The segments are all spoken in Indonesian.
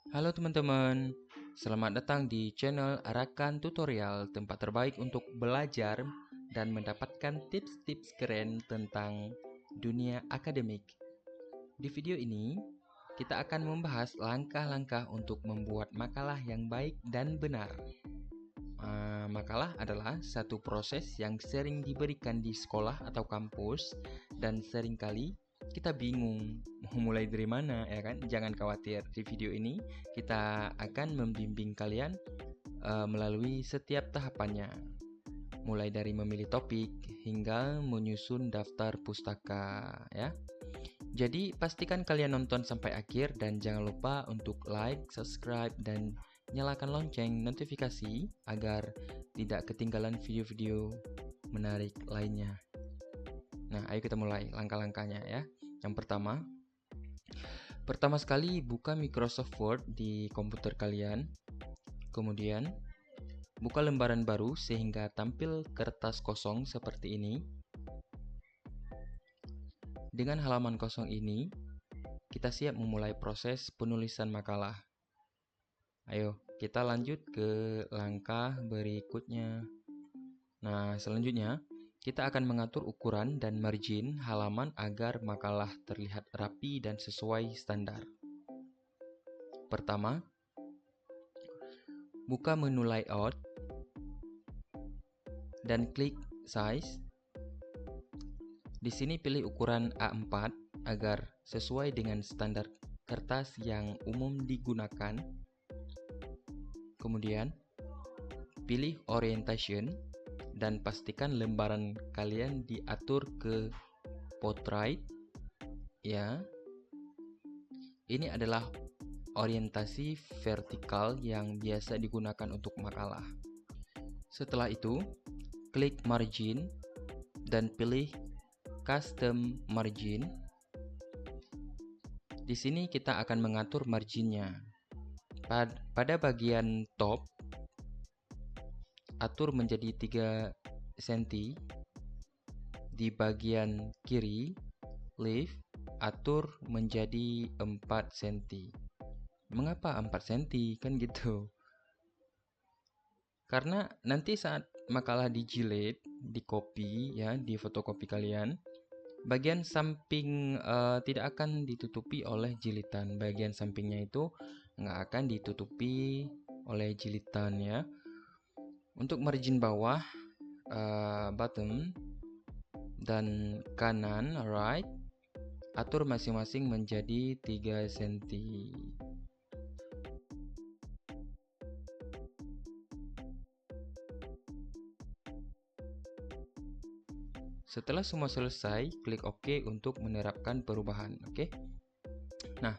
Halo teman-teman, selamat datang di channel Arakan Tutorial, tempat terbaik untuk belajar dan mendapatkan tips-tips keren tentang dunia akademik. Di video ini, kita akan membahas langkah-langkah untuk membuat makalah yang baik dan benar. Makalah adalah satu proses yang sering diberikan di sekolah atau kampus dan seringkali kita bingung mau mulai dari mana, ya kan? Jangan khawatir, di video ini kita akan membimbing kalian melalui setiap tahapannya, mulai dari memilih topik hingga menyusun daftar pustaka, ya. Jadi pastikan kalian nonton sampai akhir dan jangan lupa untuk like, subscribe, dan nyalakan lonceng notifikasi agar tidak ketinggalan video-video menarik lainnya. Nah, ayo kita mulai langkah-langkahnya ya. Yang pertama sekali buka Microsoft Word di komputer kalian. Kemudian buka lembaran baru sehingga tampil kertas kosong seperti ini. Dengan halaman kosong ini, kita siap memulai proses penulisan makalah. Ayo, kita lanjut ke langkah berikutnya. Nah, selanjutnya, kita akan mengatur ukuran dan margin halaman agar makalah terlihat rapi dan sesuai standar. Pertama, buka menu layout dan klik size. Di sini pilih ukuran A4 agar sesuai dengan standar kertas yang umum digunakan. Kemudian, pilih orientation dan pastikan lembaran kalian diatur ke portrait. Ya, ini adalah orientasi vertikal yang biasa digunakan untuk makalah. Setelah itu, klik margin dan pilih custom margin. Di sini kita akan mengatur marginnya. Pada bagian top, atur menjadi 3 cm. Di bagian kiri, left, atur menjadi 4 cm. Mengapa 4 cm? Kan gitu. Karena nanti saat makalah dijilid, di copy ya, di fotokopi kalian, bagian samping tidak akan ditutupi oleh jilitan. Bagian sampingnya itu nggak akan ditutupi oleh jilitan ya. Untuk margin bawah, bottom, dan kanan, right, atur masing-masing menjadi 3 cm. Setelah semua selesai, klik OK untuk menerapkan perubahan. Oke. Nah,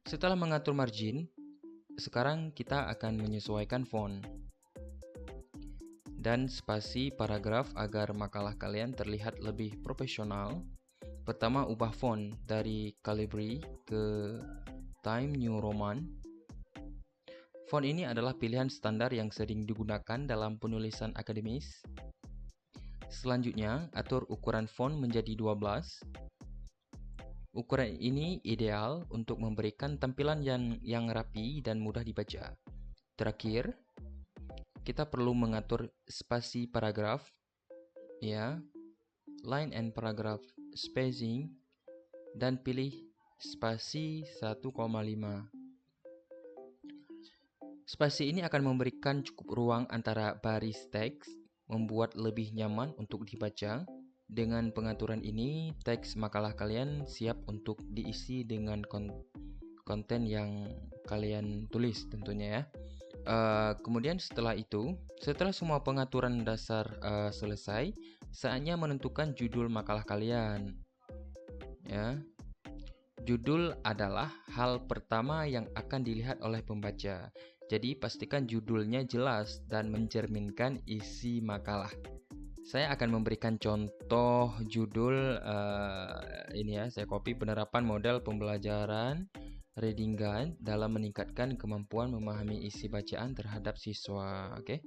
setelah mengatur margin, sekarang kita akan menyesuaikan font dan spasi paragraf agar makalah kalian terlihat lebih profesional. Pertama, ubah font dari Calibri ke Times New Roman. Font ini adalah pilihan standar yang sering digunakan dalam penulisan akademis. Selanjutnya, atur ukuran font menjadi 12. Ukuran ini ideal untuk memberikan tampilan yang rapi dan mudah dibaca. Terakhir, kita perlu mengatur spasi paragraf, ya, line and paragraph spacing, dan pilih spasi 1,5. Spasi ini akan memberikan cukup ruang antara baris teks, membuat lebih nyaman untuk dibaca. Dengan pengaturan ini, teks makalah kalian siap untuk diisi dengan konten yang kalian tulis tentunya ya. Kemudian setelah semua pengaturan dasar selesai, saatnya menentukan judul makalah kalian. Ya, judul adalah hal pertama yang akan dilihat oleh pembaca. Jadi pastikan judulnya jelas dan mencerminkan isi makalah. Saya akan memberikan contoh judul ini ya, saya copy, penerapan model pembelajaran reading guide dalam meningkatkan kemampuan memahami isi bacaan terhadap siswa. Oke.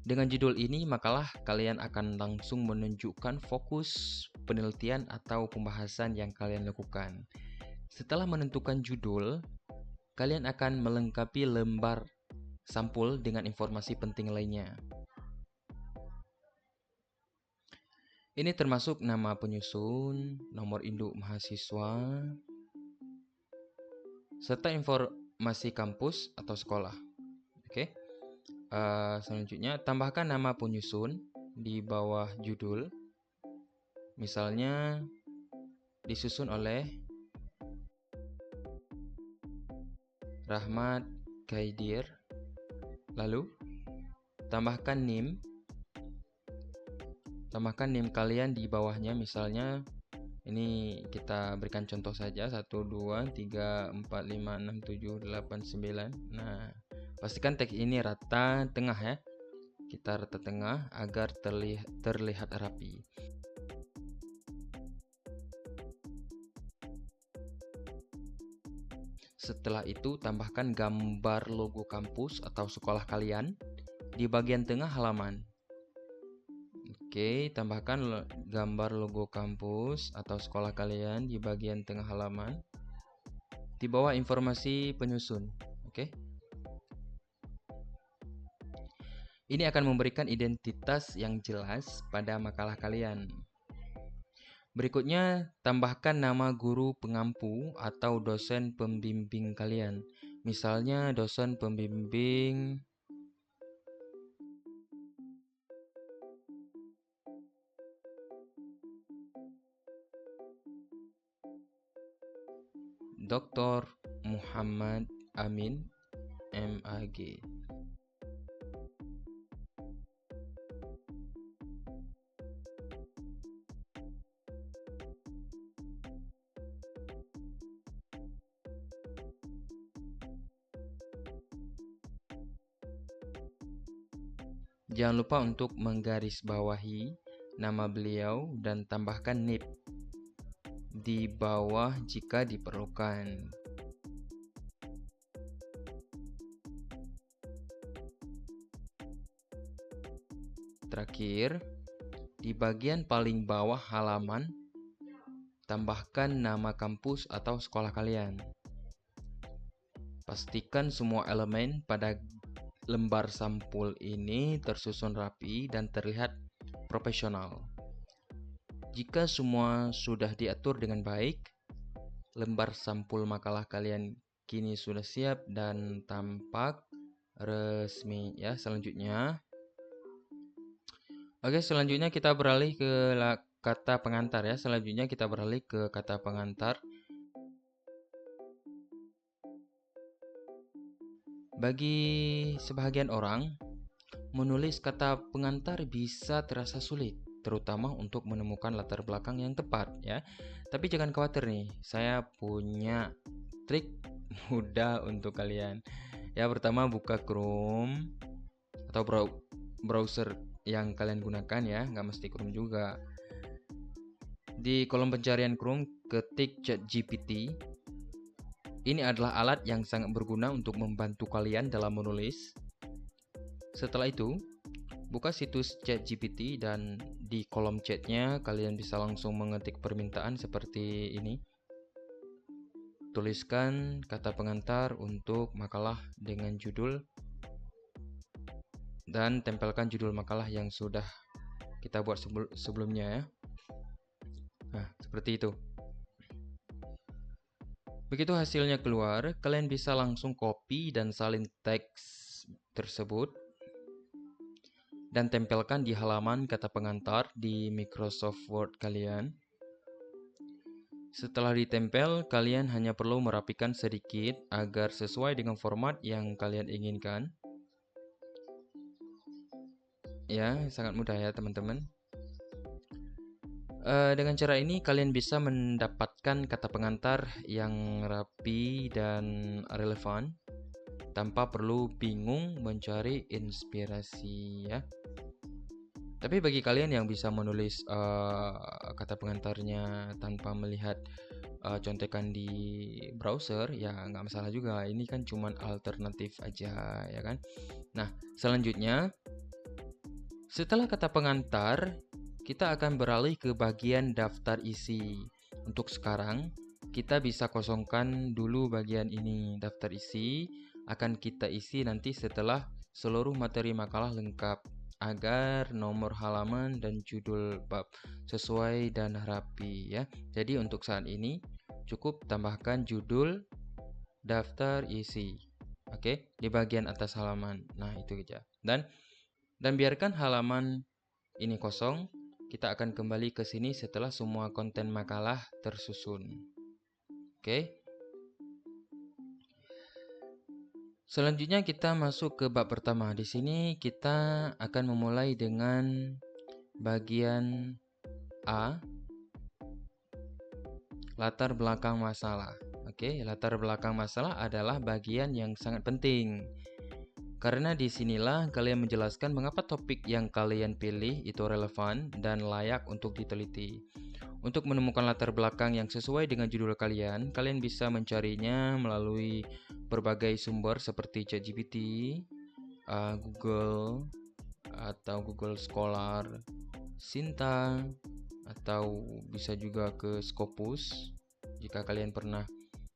Dengan judul ini, makalah kalian akan langsung menunjukkan fokus penelitian atau pembahasan yang kalian lakukan. Setelah menentukan judul, kalian akan melengkapi lembar sampul dengan informasi penting lainnya. Ini termasuk nama penyusun, nomor induk mahasiswa, serta informasi kampus atau sekolah. Oke. Selanjutnya, tambahkan nama penyusun di bawah judul. Misalnya, disusun oleh Rahmat Kaidir. Lalu, tambahkan NIM kalian di bawahnya. Misalnya, ini kita berikan contoh saja, 1, 2, 3, 4, 5, 6, 7, 8, 9. Nah, pastikan teks ini rata tengah ya. Kita rata tengah agar terlihat rapi. Setelah itu, tambahkan gambar logo kampus atau sekolah kalian di bagian tengah halaman. Oke, tambahkan gambar logo kampus atau sekolah kalian di bagian tengah halaman di bawah informasi penyusun. Oke. Ini akan memberikan identitas yang jelas pada makalah kalian. Berikutnya, tambahkan nama guru pengampu atau dosen pembimbing kalian. Misalnya dosen pembimbing Dr. Muhammad Amin, MAG. Jangan lupa untuk menggarisbawahi nama beliau dan tambahkan NIP di bawah jika diperlukan. Terakhir, di bagian paling bawah halaman, tambahkan nama kampus atau sekolah kalian. Pastikan semua elemen pada lembar sampul ini tersusun rapi dan terlihat profesional. Jika semua sudah diatur dengan baik, lembar sampul makalah kalian kini sudah siap dan tampak resmi ya. Selanjutnya kita beralih ke kata pengantar ya. Kata pengantar. Bagi sebahagian orang, menulis kata pengantar bisa terasa sulit, terutama untuk menemukan latar belakang yang tepat ya. Tapi jangan khawatir nih, saya punya trik mudah untuk kalian. Ya, pertama buka Chrome atau browser yang kalian gunakan ya, nggak mesti Chrome juga. Di kolom pencarian Chrome, ketik ChatGPT. Ini adalah alat yang sangat berguna untuk membantu kalian dalam menulis. Setelah itu, buka situs ChatGPT dan di kolom chatnya kalian bisa langsung mengetik permintaan seperti ini. Tuliskan kata pengantar untuk makalah dengan judul dan tempelkan judul makalah yang sudah kita buat sebelumnya ya. Nah, seperti itu. Begitu hasilnya keluar, kalian bisa langsung copy dan salin teks tersebut dan tempelkan di halaman kata pengantar di Microsoft Word kalian. Setelah ditempel, kalian hanya perlu merapikan sedikit agar sesuai dengan format yang kalian inginkan. Ya, sangat mudah ya teman-teman. Dengan cara ini kalian bisa mendapatkan kata pengantar yang rapi dan relevan tanpa perlu bingung mencari inspirasi ya. Tapi bagi kalian yang bisa menulis kata pengantarnya tanpa melihat contekan di browser, ya nggak masalah juga. Ini kan cuman alternatif aja ya kan. Nah, selanjutnya setelah kata pengantar, kita akan beralih ke bagian daftar isi. Untuk sekarang, kita bisa kosongkan dulu bagian ini. Daftar isi akan kita isi nanti setelah seluruh materi makalah lengkap, agar nomor halaman dan judul bab sesuai dan rapi ya. Jadi untuk saat ini cukup tambahkan judul daftar isi. Oke, di bagian atas halaman. Nah, itu aja. Dan biarkan halaman ini kosong. Kita akan kembali ke sini setelah semua konten makalah tersusun. Oke. Selanjutnya kita masuk ke bab pertama. Di sini kita akan memulai dengan bagian A, latar belakang masalah. Oke, latar belakang masalah adalah bagian yang sangat penting. Karena disinilah kalian menjelaskan mengapa topik yang kalian pilih itu relevan dan layak untuk diteliti. Untuk menemukan latar belakang yang sesuai dengan judul kalian, kalian bisa mencarinya melalui berbagai sumber seperti ChatGPT, Google, atau Google Scholar, Sinta, atau bisa juga ke Scopus jika kalian pernah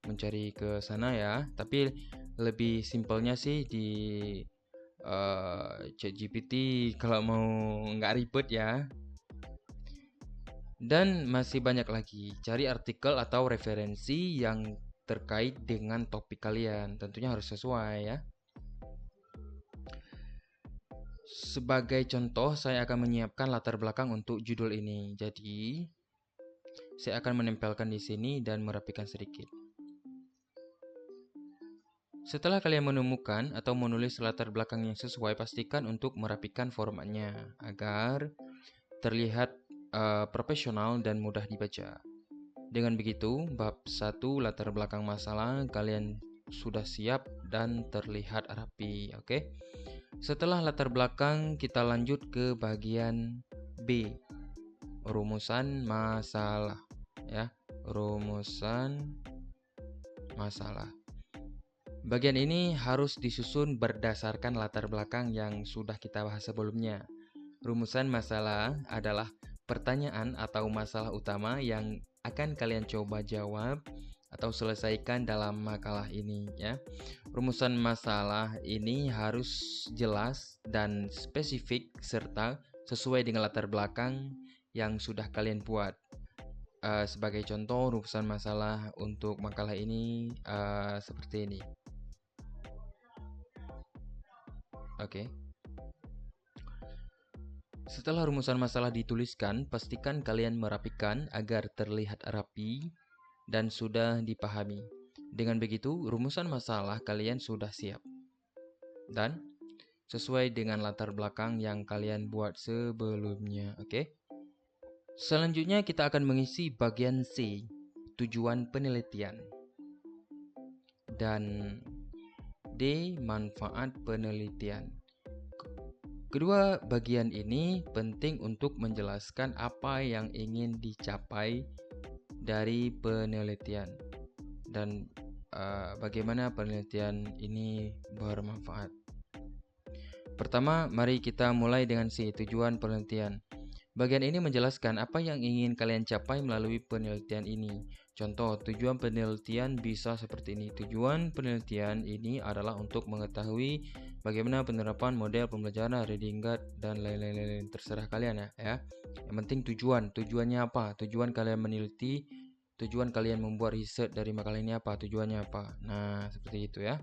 mencari ke sana ya. Tapi lebih simpelnya sih di ChatGPT kalau mau nggak ribet ya. Dan masih banyak lagi, cari artikel atau referensi yang terkait dengan topik kalian. Tentunya harus sesuai ya. Sebagai contoh, saya akan menyiapkan latar belakang untuk judul ini. Jadi, saya akan menempelkan di sini dan merapikan sedikit. Setelah kalian menemukan atau menulis latar belakang yang sesuai, pastikan untuk merapikan formatnya agar terlihat profesional dan mudah dibaca. Dengan begitu, bab 1 latar belakang masalah kalian sudah siap dan terlihat rapi, oke? Setelah latar belakang, kita lanjut ke bagian B, rumusan masalah ya, rumusan masalah. Bagian ini harus disusun berdasarkan latar belakang yang sudah kita bahas sebelumnya. Rumusan masalah adalah pertanyaan atau masalah utama yang akan kalian coba jawab atau selesaikan dalam makalah ini ya. Rumusan masalah ini harus jelas dan spesifik serta sesuai dengan latar belakang yang sudah kalian buat. Sebagai contoh, rumusan masalah untuk makalah ini seperti ini. Oke. Setelah rumusan masalah dituliskan, pastikan kalian merapikan agar terlihat rapi dan sudah dipahami. Dengan begitu, rumusan masalah kalian sudah siap dan sesuai dengan latar belakang yang kalian buat sebelumnya. Oke. Selanjutnya kita akan mengisi bagian C, tujuan penelitian, dan D, manfaat penelitian. Kedua bagian ini penting untuk menjelaskan apa yang ingin dicapai dari penelitian dan bagaimana penelitian ini bermanfaat. Pertama, mari kita mulai dengan C, tujuan penelitian. Bagian ini menjelaskan apa yang ingin kalian capai melalui penelitian ini. Contoh, tujuan penelitian bisa seperti ini. Tujuan penelitian ini adalah untuk mengetahui bagaimana penerapan model pembelajaran reading guide dan lain-lain. Terserah kalian ya. Yang penting tujuannya apa? Tujuan kalian meneliti, tujuan kalian membuat riset dari makalah ini apa? Tujuannya apa? Nah, seperti itu ya.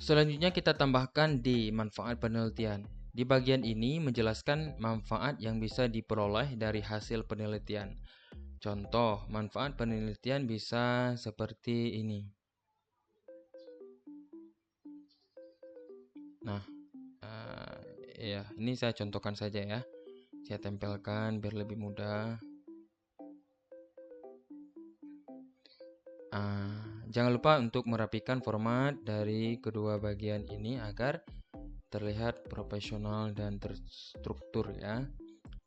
Selanjutnya kita tambahkan D, manfaat penelitian. Di bagian ini menjelaskan manfaat yang bisa diperoleh dari hasil penelitian. Contoh, manfaat penelitian bisa seperti ini. Nah, ya, ini saya contohkan saja ya. Saya tempelkan biar lebih mudah. Jangan lupa untuk merapikan format dari kedua bagian ini agar terlihat profesional dan terstruktur ya.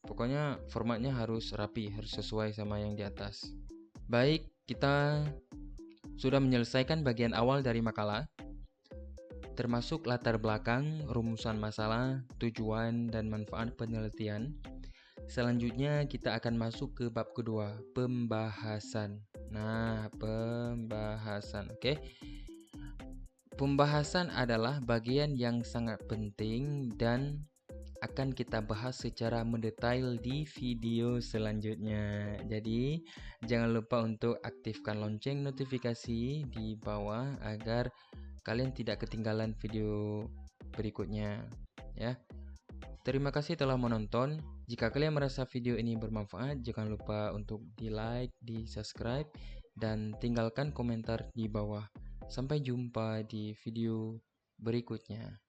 Pokoknya formatnya harus rapi, harus sesuai sama yang di atas. Baik, kita sudah menyelesaikan bagian awal dari makalah, termasuk latar belakang, rumusan masalah, tujuan, dan manfaat penelitian. Selanjutnya kita akan masuk ke bab kedua, pembahasan. Nah, pembahasan, oke. Pembahasan adalah bagian yang sangat penting dan akan kita bahas secara mendetail di video selanjutnya. Jadi, jangan lupa untuk aktifkan lonceng notifikasi di bawah agar kalian tidak ketinggalan video berikutnya, ya. Terima kasih telah menonton. Jika kalian merasa video ini bermanfaat, jangan lupa untuk di-like, di-subscribe, dan tinggalkan komentar di bawah. Sampai jumpa di video berikutnya.